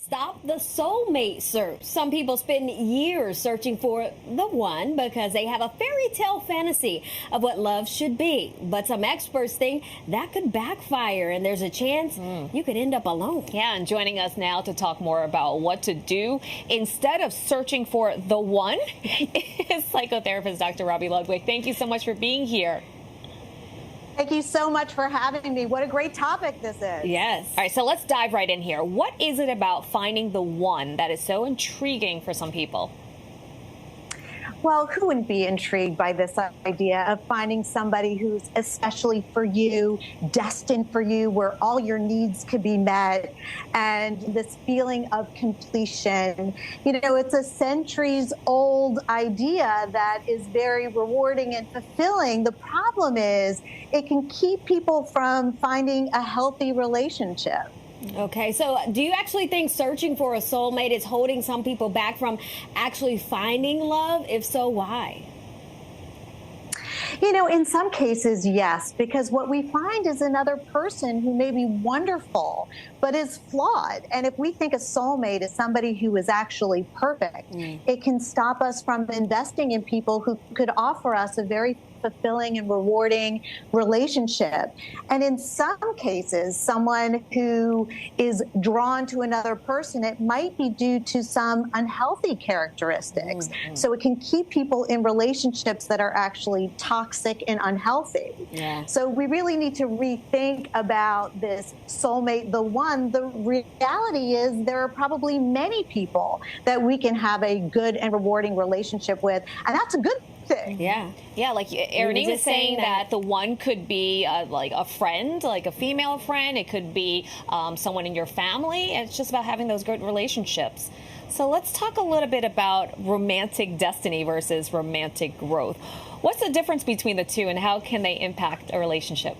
Stop the soulmate search. Some people spend years searching for the one because they have a fairy tale fantasy of what love should be. But some experts think that could backfire, and there's a chance you could end up alone. Yeah, and joining us now to talk more about what to do instead of searching for the one is psychotherapist Dr. Robi Ludwig. Thank you so much for being here. Thank you so much for having me. What a great topic this is. Yes. All right, so let's dive right in here. What is it about finding the one that is so intriguing for some people? Well, who wouldn't be intrigued by this idea of finding somebody who's especially for you, destined for you, where all your needs could be met, and this feeling of completion? You know, it's a centuries-old idea that is very rewarding and fulfilling. The problem is it can keep people from finding a healthy relationship. Okay, so do you actually think searching for a soulmate is holding some people back from actually finding love? If so, why? You know, in some cases, yes, because what we find is another person who may be wonderful, but is flawed. And if we think a soulmate is somebody who is actually perfect, it can stop us from investing in people who could offer us a very fulfilling and rewarding relationship. And in some cases, someone who is drawn to another person, it might be due to some unhealthy characteristics. So it can keep people in relationships that are actually toxic and unhealthy. So we really need to rethink about this soulmate, the one. The reality is there are probably many people that we can have a good and rewarding relationship with, and that's a good thing. Yeah, like Erin was saying that the one could be like a friend, like a female friend. It could be someone in your family. It's just about having those good relationships. So let's talk a little bit about romantic destiny versus romantic growth. What's the difference between the two, and how can they impact a relationship?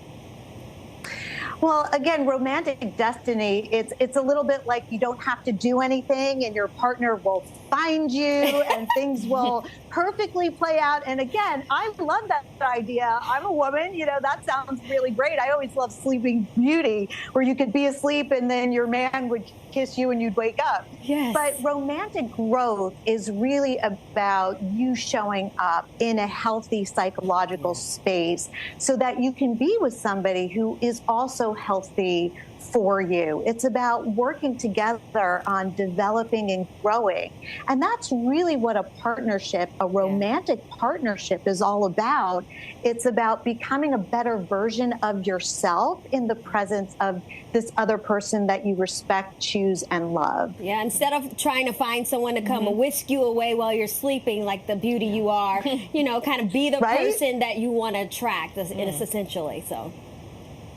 Well, again, romantic destiny, it's a little bit like you don't have to do anything and your partner will find you and things will perfectly play out. And again, I love that idea. I'm a woman, you know, that sounds really great. I always love Sleeping Beauty, where you could be asleep and then your man would kiss you and you'd wake up. But romantic growth is really about you showing up in a healthy psychological space so that you can be with somebody who is also healthy for you. It's about working together on developing and growing. And that's really what a partnership, a romantic partnership, is all about. It's about becoming a better version of yourself in the presence of this other person that you respect, choose, and love. Yeah, instead of trying to find someone to come whisk you away while you're sleeping like the beauty you are, you know, kind of be the person that you want to attract, it's essentially so.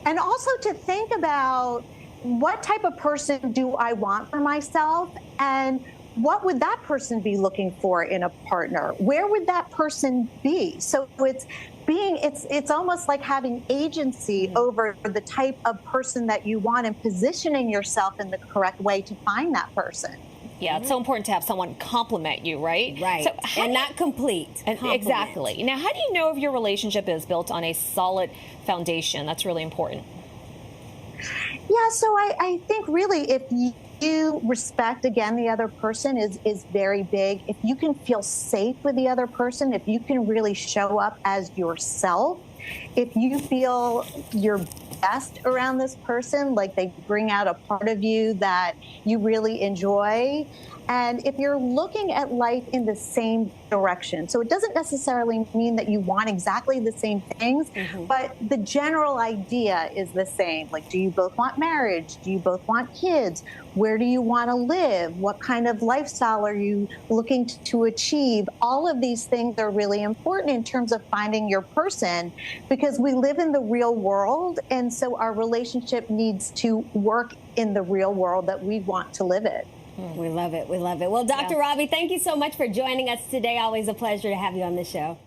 And also to think about what type of person do I want for myself, and what would that person be looking for in a partner? Where would that person be? So it's almost like having agency over the type of person that you want and positioning yourself in the correct way to find that person. Yeah, it's so important to have someone compliment you, right? So and not complete. Exactly. Now, how do you know if your relationship is built on a solid foundation? That's really important. Yeah, so I think really if you respect, again, the other person is very big. If you can feel safe with the other person, if you can really show up as yourself, if you feel your best around this person, like they bring out a part of you that you really enjoy, and if you're looking at life in the same direction. So it doesn't necessarily mean that you want exactly the same things, but the general idea is the same. Like, do you both want marriage? Do you both want kids? Where do you want to live? What kind of lifestyle are you looking to achieve? All of these things are really important in terms of finding your person, because we live in the real world, and so our relationship needs to work in the real world that we want to live in. We love it. We love it. Well, Dr. Robi, thank you so much for joining us today. Always a pleasure to have you on the show.